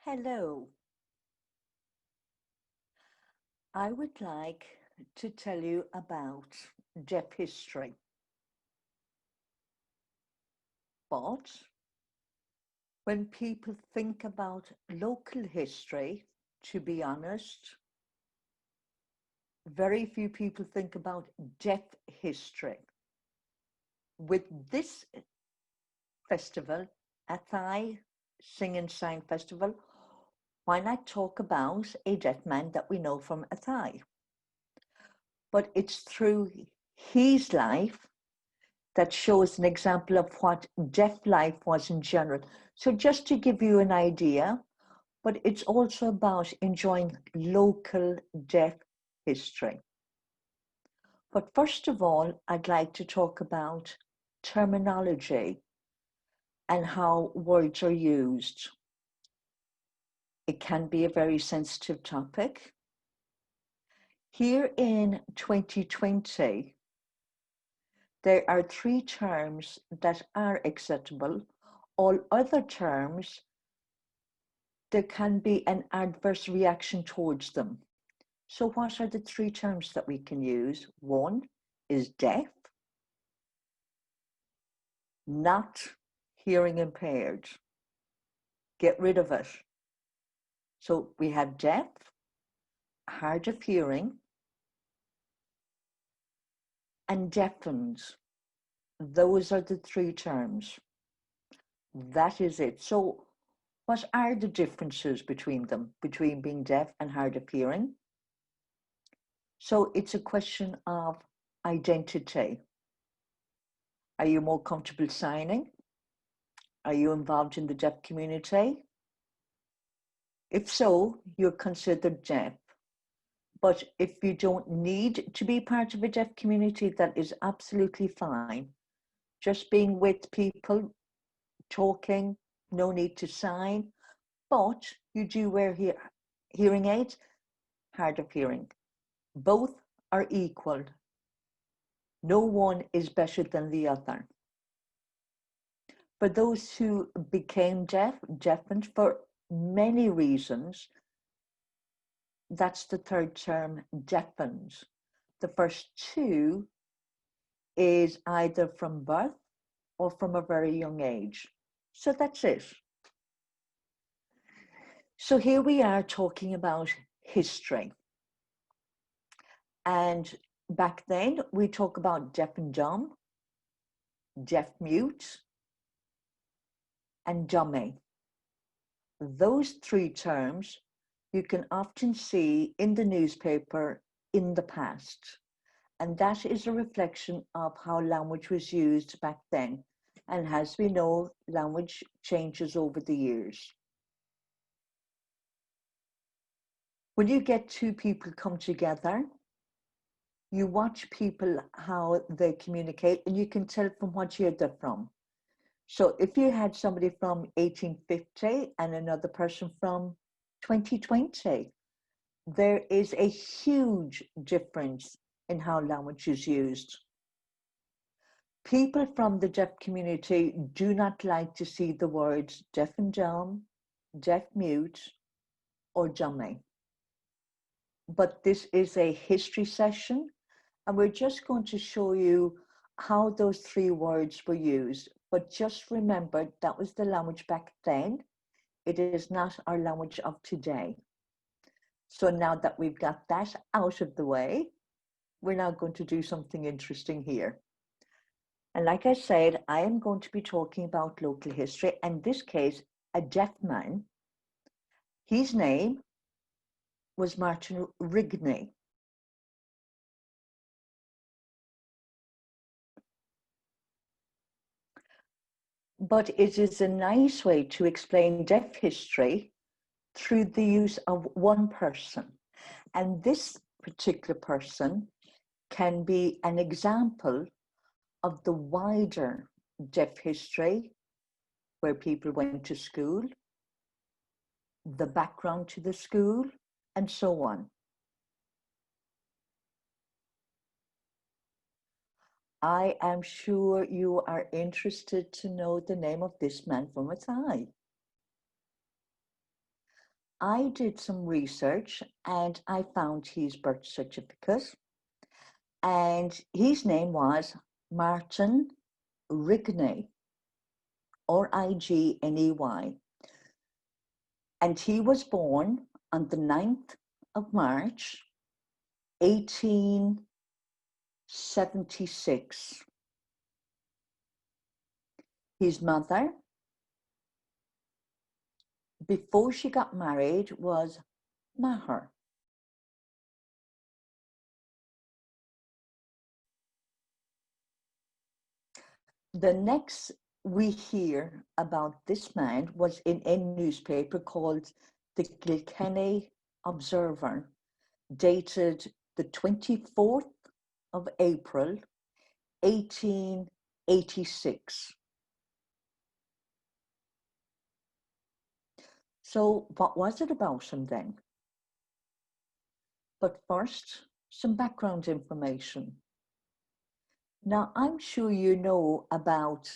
Hello. I would like to tell you about deaf history. But when people think about local history, to be honest, very few people think about deaf history. With this festival, Athy Sing and Sang Festival, why not talk about a deaf man that we know from Athy? But it's through his life that shows an example of what deaf life was in general. So just to give you an idea, but it's also about enjoying local deaf history. But first of all, I'd like to talk about terminology and how words are used. It can be a very sensitive topic. Here in 2020, there are 3 terms that are acceptable. All other terms, there can be an adverse reaction towards them. So what are the 3 terms that we can use? One is deaf, not hearing impaired. Get rid of it. So we have deaf, hard of hearing, and deafened. Those are the 3 terms. That is it. So what are the differences between them, between being deaf and hard of hearing? So it's a question of identity. Are you more comfortable signing? Are you involved in the deaf community? If so, you're considered deaf. But if you don't need to be part of a deaf community, that is absolutely fine. Just being with people, talking, no need to sign, but you do wear hearing aids, hard of hearing. Both are equal. No one is better than the other. For those who became deafened for many reasons, that's the 3rd term, deafened. The first 2 is either from birth or from a very young age. So that's it. So here we are talking about history. And back then we talk about deaf and dumb, deaf mute, and dummy. Those 3 terms you can often see in the newspaper in the past. And that is a reflection of how language was used back then. And as we know, language changes over the years. When you get 2 people come together, you watch people, how they communicate, and you can tell from what year they're from. So if you had somebody from 1850 and another person from 2020, there is a huge difference in how language is used. People from the deaf community do not like to see the words deaf and dumb, deaf mute, or dummy. But this is a history session, and we're just going to show you how those 3 words were used. But just remember, that was the language back then. It is not our language of today. So now that we've got that out of the way, we're now going to do something interesting here. And like I said, I am going to be talking about local history. In this case, a deaf man. His name was Martin RIGNEY. But it is a nice way to explain deaf history through the use of one person. And this particular person can be an example of the wider deaf history, where people went to school, the background to the school, and so on. I am sure you are interested to know the name of this man from Athy. I did some research and I found his birth certificate, and his name was Martin Rigney, Rigney. And he was born on the 9th of March, 1876. His mother, before she got married, was Maher. The next we hear about this man was in a newspaper called the Kilkenny Observer, dated the 24th of April, 1886. So what was it about him then? But first, some background information. Now, I'm sure you know about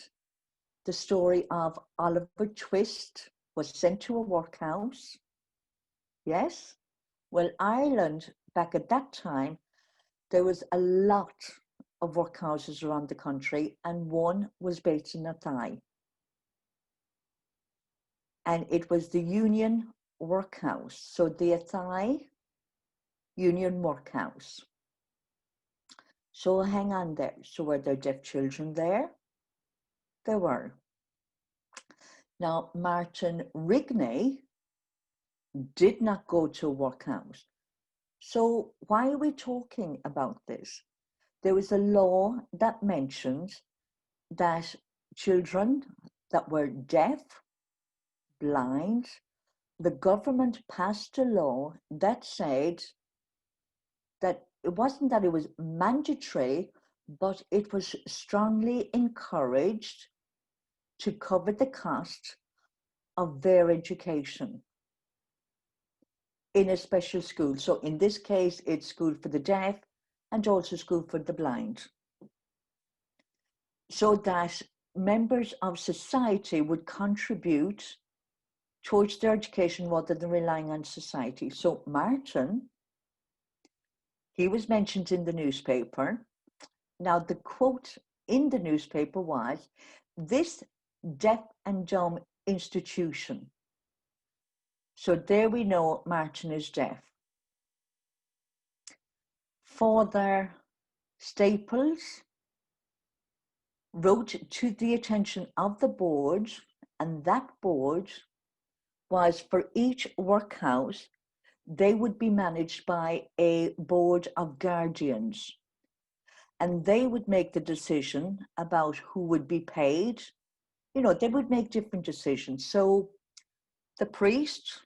the story of Oliver Twist was sent to a workhouse. Yes? Well, Ireland, back at that time, there was a lot of workhouses around the country, and one was based in Athy. And it was the Union Workhouse. So the Athy Union Workhouse. So hang on there. So were there deaf children there? There were. Now, Martin Rigney did not go to a workhouse. So why are we talking about this? There was a law that mentioned that children that were deaf, blind, the government passed a law that said that it wasn't that it was mandatory, but it was strongly encouraged to cover the cost of their education in a special school. So in this case, it's school for the deaf and also school for the blind. So that members of society would contribute towards their education rather than relying on society. So Martin, he was mentioned in the newspaper. Now the quote in the newspaper was, "This deaf and dumb institution." So there we know Martin is deaf. Father Staples wrote to the attention of the board, and that board was for each workhouse, they would be managed by a board of guardians. And they would make the decision about who would be paid. You know, they would make different decisions. So the priest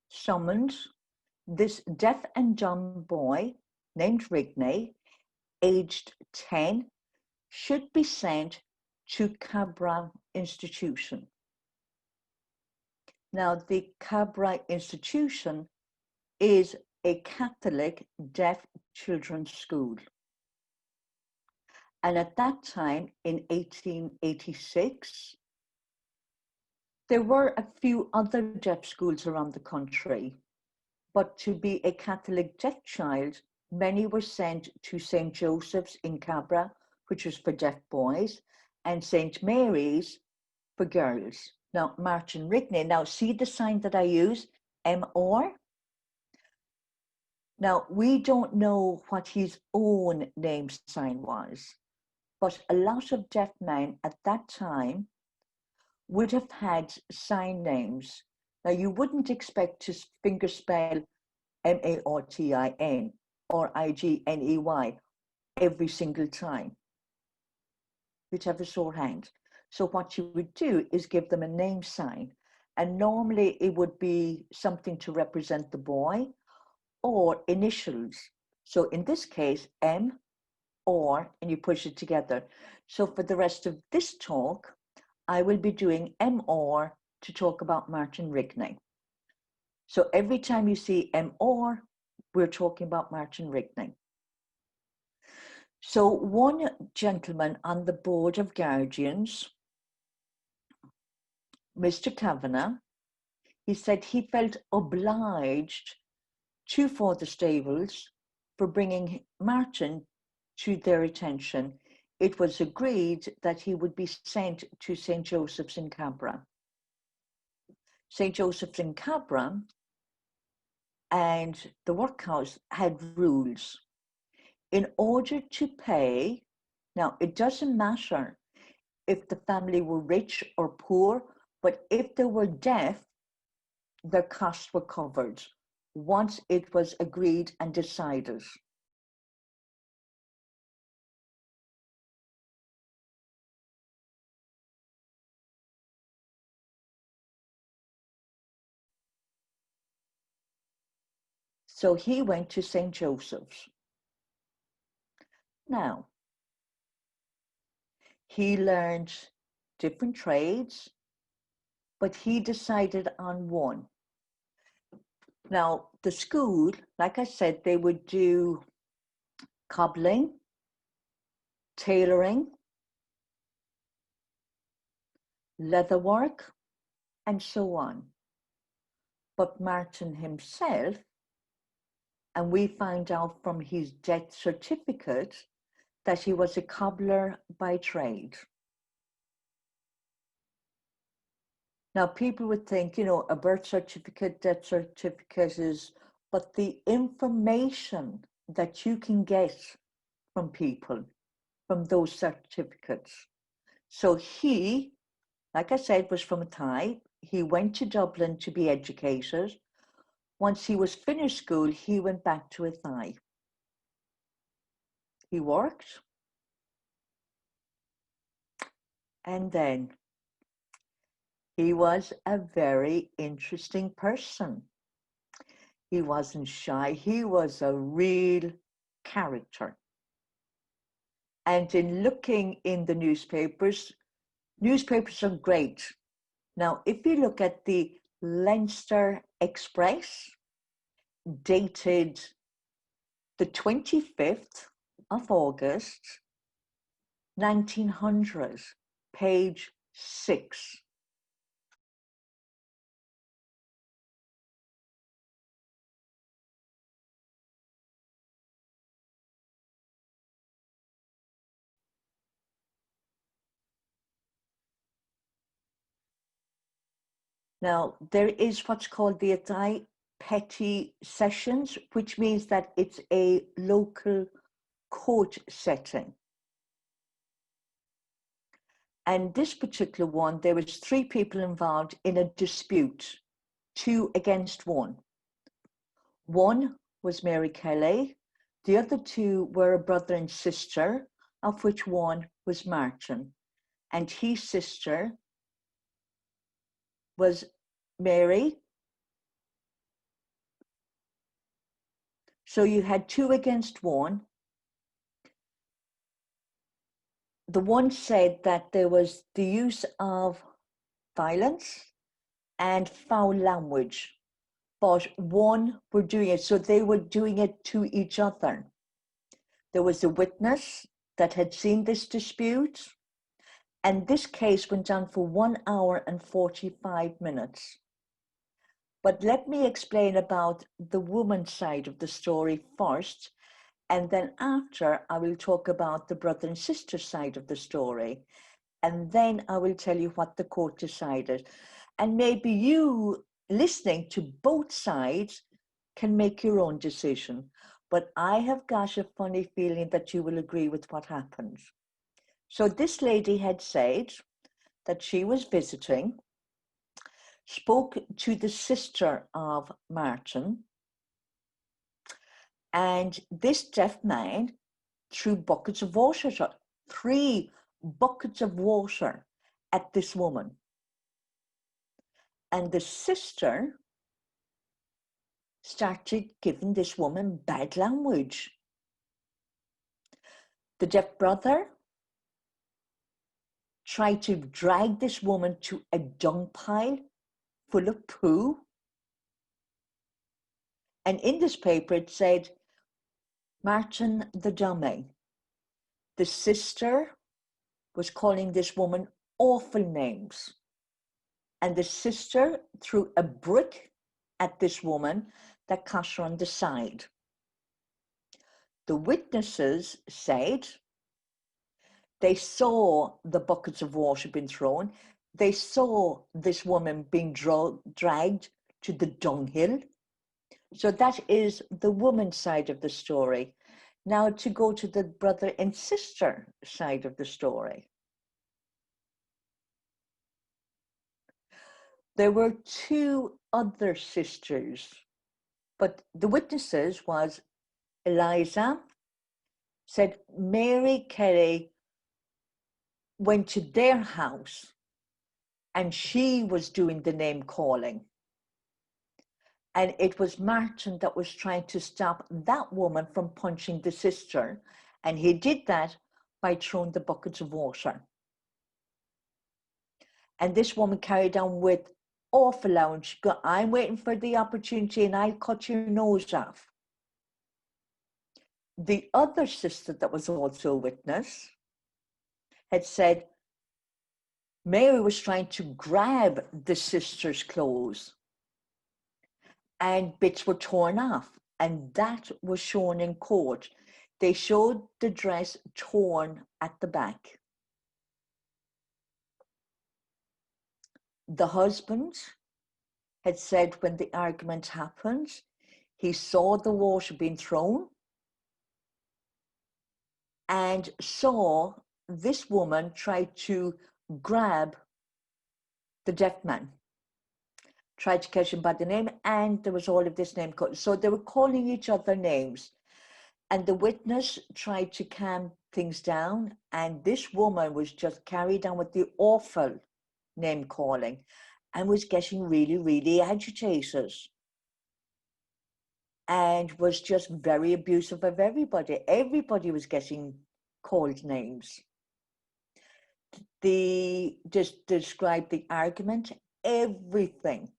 summoned this deaf and dumb boy named Rigney, aged 10, should be sent to Cabra Institution. Now, the Cabra Institution is a Catholic deaf children's school. And at that time, in 1886, there were a few other deaf schools around the country. But to be a Catholic deaf child, many were sent to St. Joseph's in Cabra, which was for deaf boys, and St. Mary's for girls. Now, Martin Rigney, now see the sign that I use, M-R? Now, we don't know what his own name sign was, but a lot of deaf men at that time would have had sign names. Now, you wouldn't expect to fingerspell M-A-R-T-I-N or I-G-N-E-Y every single time. You'd have a sore hand. So what you would do is give them a name sign. And normally it would be something to represent the boy or initials. So in this case, M, or, and you push it together. So for the rest of this talk, I will be doing M-R to talk about Martin Rigney. So every time you see M-R, we're talking about Martin Rigney. So one gentleman on the board of guardians, Mr. Kavanagh, he said he felt obliged to Father Stables for bringing Martin to their attention. It was agreed that he would be sent to St. Joseph's in Cabra. St. Joseph's in Cabra and the workhouse had rules. In order to pay, now it doesn't matter if the family were rich or poor, but if they were deaf, their costs were covered once it was agreed and decided. So he went to St. Joseph's. Now, he learned different trades, but he decided on one. Now, the school, like I said, they would do cobbling, tailoring, leatherwork, and so on. But Martin himself, and we find out from his death certificate that he was a cobbler by trade. Now, people would think, you know, a birth certificate, death certificate is, but the information that you can get from people, from those certificates. So he, like I said, was from Athy. He went to Dublin to be educated. Once he was finished school, he went back to Athy. He worked. And then he was a very interesting person. He wasn't shy. He was a real character. And in looking in the newspapers are great. Now, if you look at the Leinster Express, dated the 25th of August, 1900, page 6. Now, there is what's called the Athy Petty Sessions, which means that it's a local court setting. And this particular one, there was 3 people involved in a dispute, 2 against 1. One was Mary Kelly, the other 2 were a brother and sister, of which one was Martin, and his sister was Mary. So you had 2 against 1. The one said that there was the use of violence and foul language, but one were doing it, so they were doing it to each other. There was a witness that had seen this dispute, and this case went on for 1 hour and 45 minutes. But let me explain about the woman's side of the story first, and then after I will talk about the brother and sister side of the story. And then I will tell you what the court decided. And maybe you, listening to both sides, can make your own decision. But I have got a funny feeling that you will agree with what happened. So this lady had said that she was visiting, spoke to the sister of Martin, and this deaf man threw buckets of water, 3 buckets of water at this woman. And the sister started giving this woman bad language. The deaf brother tried to drag this woman to a dung pile full of poo. And in this paper it said, Martin the dummy. The sister was calling this woman awful names. and the sister threw a brick at this woman that caught her on the side. The witnesses said they saw the buckets of water being thrown. They saw this woman being dragged to the dunghill. So that is the woman's side of the story. Now to go to the brother and sister side of the story. There were two other sisters, but the witnesses was Eliza said Mary Kelly went to their house and she was doing the name calling. And it was Martin that was trying to stop that woman from punching the sister. And he did that by throwing the buckets of water. And this woman carried on with awful loud. She go, I'm waiting for the opportunity and I'll cut your nose off. The other sister that was also a witness had said Mary was trying to grab the sister's clothes and bits were torn off, and that was shown in court. They showed the dress torn at the back. The husband had said when the argument happened, he saw the water being thrown and saw this woman try to grab the deaf man, tried to catch him by the name, and there was all of this name called. So they were calling each other names. And the witness tried to calm things down, and this woman was just carried on with the awful name calling and was getting really, really agitated and was just very abusive of everybody. Everybody was getting called names. Just described the argument, everything.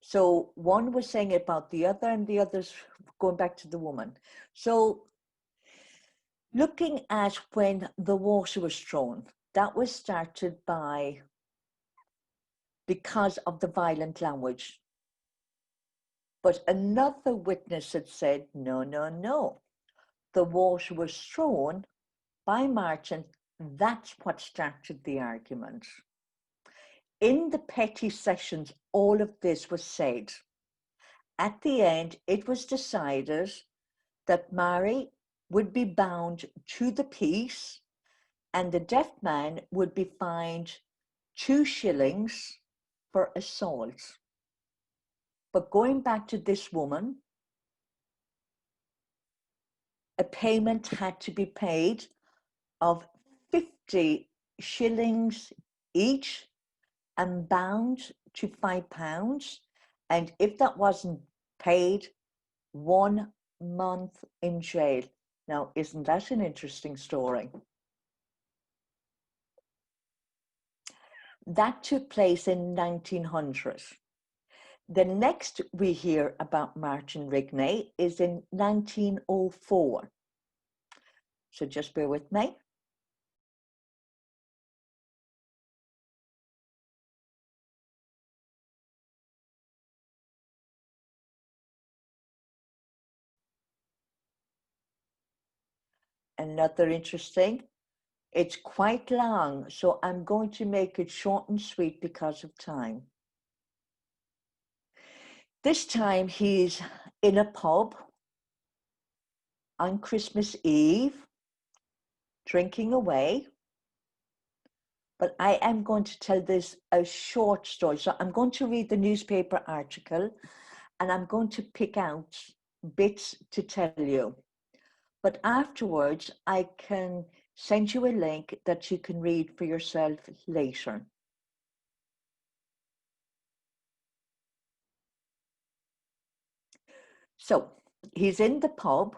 So one was saying about the other and the others going back to the woman. So looking at when the water was thrown, that was started because of the violent language. But another witness had said, no, no, no. The water was thrown by Martin. That's what started the argument. In the petty sessions, all of this was said. At the end, it was decided that Mary would be bound to the peace and the deaf man would be fined 2 shillings for assault. But going back to this woman, a payment had to be paid of 50 shillings each and bound to £5. And if that wasn't paid, 1 month in jail. Now, isn't that an interesting story? That took place in 1900. The next we hear about Martin RIGNEY is in 1904. So just bear with me. Another interesting, it's quite long, so I'm going to make it short and sweet because of time. This time he's in a pub on Christmas Eve, drinking away. But I am going to tell this a short story. So I'm going to read the newspaper article and I'm going to pick out bits to tell you. But afterwards, I can send you a link that you can read for yourself later. So he's in the pub.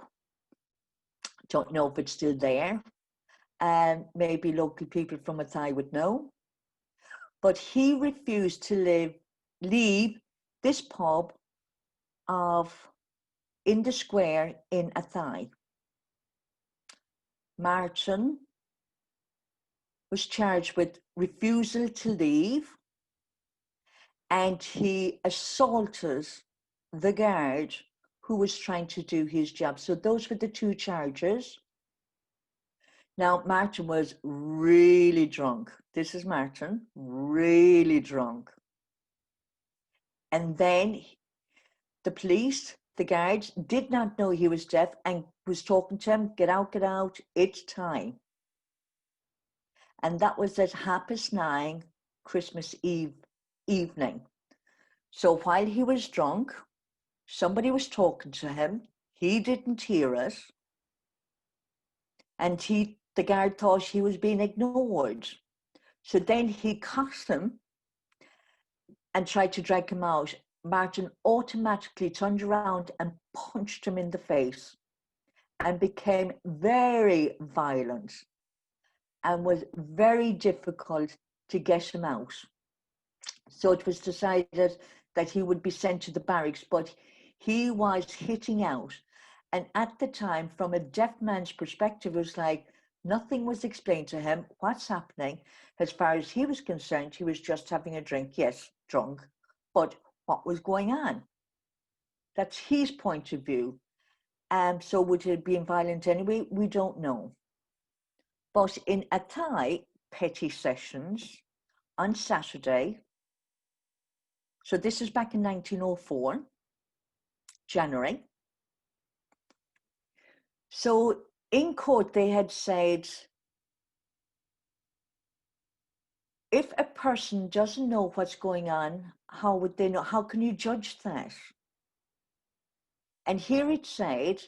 Don't know if it's still there. And maybe local people from Athy would know. But he refused to leave this pub in the square in Athy. Martin was charged with refusal to leave and he assaulted the guard who was trying to do his job. So those were the two charges. Now, Martin was really drunk. This is Martin, really drunk. And then the police, the guards, did not know he was deaf and was talking to him, get out, it's time. And that was at 9:30 Christmas Eve evening. So while he was drunk, somebody was talking to him. He didn't hear it. And the guard thought he was being ignored. So then he caught him and tried to drag him out. Martin automatically turned around and punched him in the face and became very violent and was very difficult to get him out. So it was decided that he would be sent to the barracks, but he was hitting out. And at the time, from a deaf man's perspective, it was like nothing was explained to him. What's happening? As far as he was concerned, he was just having a drink. Yes, drunk. But what was going on? That's his point of view. So would it be violent anyway? We don't know. But in Athy petty sessions on Saturday, so this is back in 1904, January. So in court, they had said, if a person doesn't know what's going on, how would they know? How can you judge that? And here it said,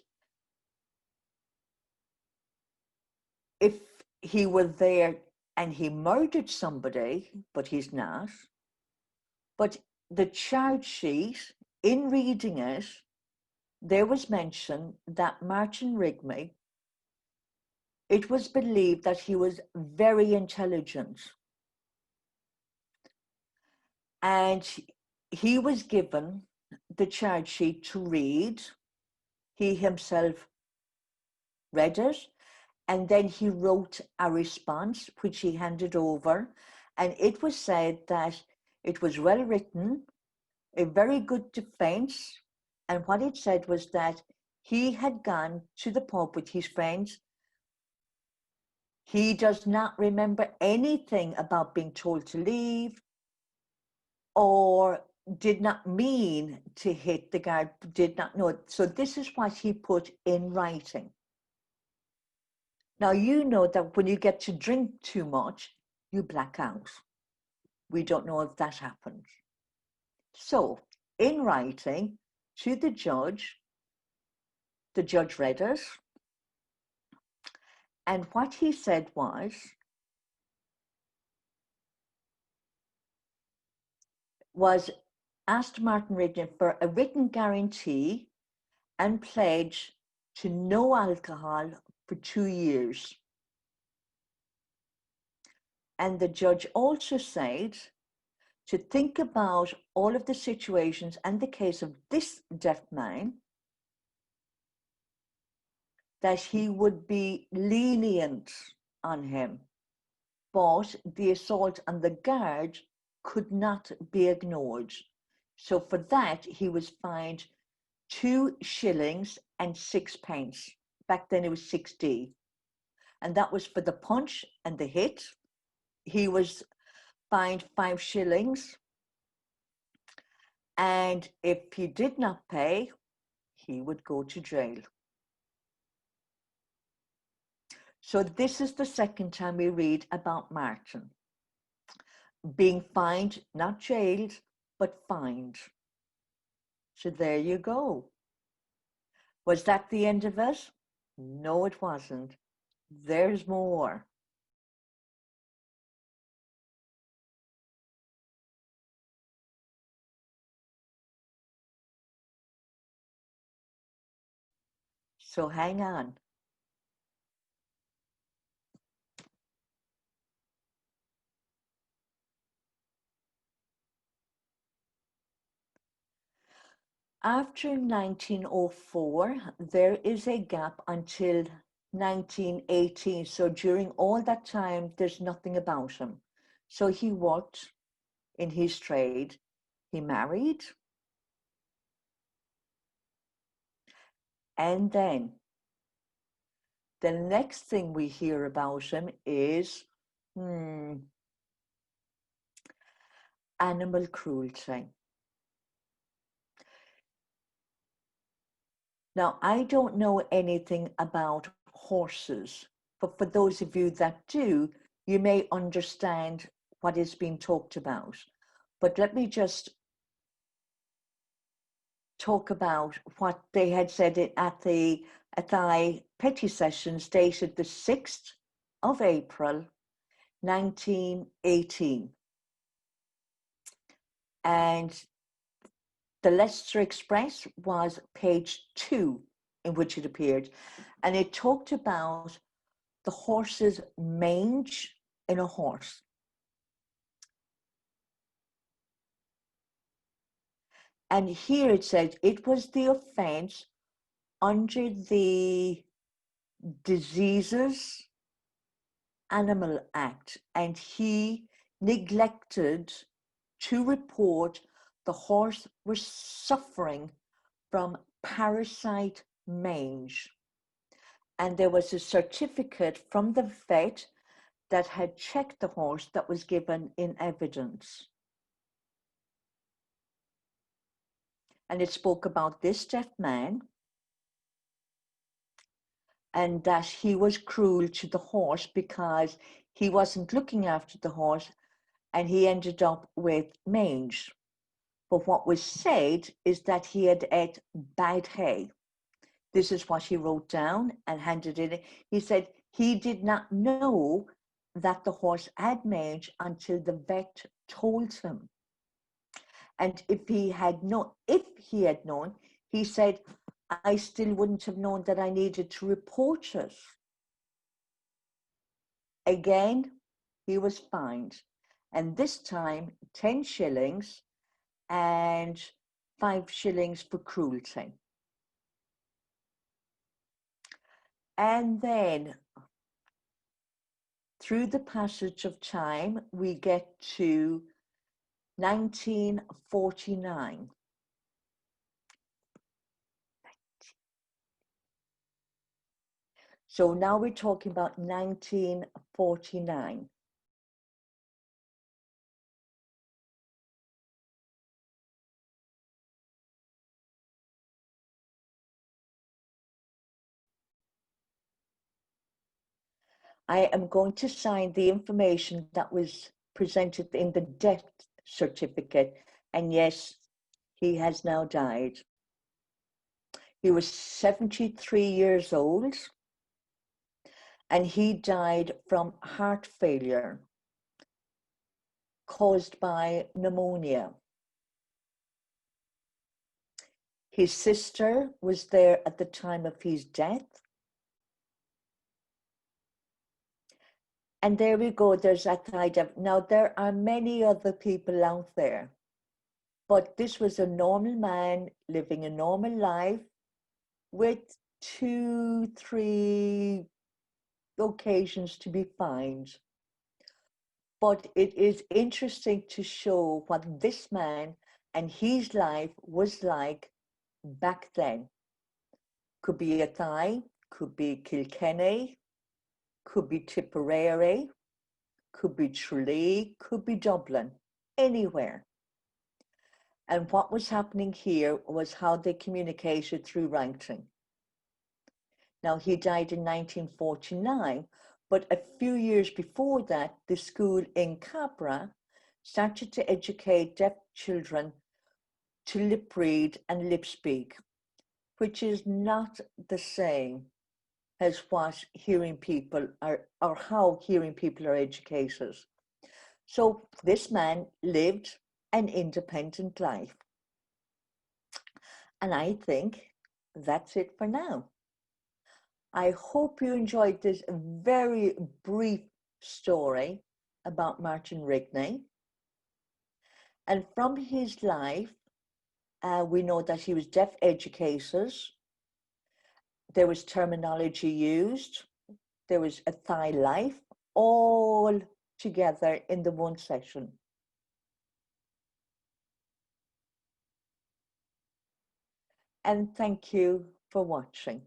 if he were there and he murdered somebody, but he's not, but the charge sheet, in reading it, there was mention that Martin RIGNEY, it was believed that he was very intelligent. And he was given the charge sheet to read. He himself read it, and then he wrote a response, which he handed over. And it was said that it was well written, a very good defense. And what it said was that he had gone to the pub with his friends. He does not remember anything about being told to leave, or did not mean to hit the guard, did not know it. So this is what he put in writing. Now, you know that when you get to drink too much, you black out. We don't know if that happens. So in writing to the judge read it. And what he said was asked Martin RIGNEY for a written guarantee and pledge to no alcohol for 2 years. And the judge also said to think about all of the situations and the case of this deaf man, that he would be lenient on him, but the assault on the guard could not be ignored. So for that, he was fined 2 shillings and 6 pence. Back then it was 6D. And that was for the punch and the hit. He was fined 5 shillings. And if he did not pay, he would go to jail. So this is the second time we read about Martin being fined, not jailed, but fined. So there you go. Was that the end of it? No, it wasn't. There's more. So hang on. After 1904, there is a gap until 1918. So during all that time, there's nothing about him. So he worked in his trade. He married. And then the next thing we hear about him is animal cruelty. Now, I don't know anything about horses, but for those of you that do, you may understand what is being talked about. But let me just talk about what they had said at the Athy Petty Sessions dated the 6th of April, 1918. And the Leicester Express was page 2 in which it appeared. And it talked about the horse's mange in a horse. And here it said it was the offence under the Diseases Animal Act, and he neglected to report the horse was suffering from parasite mange. And there was a certificate from the vet that had checked the horse that was given in evidence. And it spoke about this deaf man and that he was cruel to the horse because he wasn't looking after the horse and he ended up with mange. But what was said is that he had ate bad hay. This is what he wrote down and handed in. He said he did not know that the horse had mange until the vet told him. And if he had known, he said, I still wouldn't have known that I needed to report it. Again, he was fined. And this time, 10 shillings and 5 shillings for cruelty. And then, through the passage of time, we get to 1949. So now we're talking about 1949. I am going to sign the information that was presented in the death certificate. And yes, he has now died. He was 73 years old and he died from heart failure caused by pneumonia. His sister was there at the time of his death. And there we go, there's Athy. Now, there are many other people out there, but this was a normal man living a normal life with 2-3 occasions to be fined. But it is interesting to show what this man and his life was like back then. Could be Athy, could be Kilkenny, could be Tipperary, could be Tralee, could be Dublin, anywhere. And what was happening here was how they communicated through writing. Now, he died in 1949, but a few years before that, the school in Cabra started to educate deaf children to lip read and lip speak, which is not the same as what hearing people are, or how hearing people are educated. So this man lived an independent life. And I think that's it for now. I hope you enjoyed this very brief story about Martin Rigney. And from his life, we know that he was deaf educated. There was terminology used. There was Athy life, all together in the one session. and thank you for watching.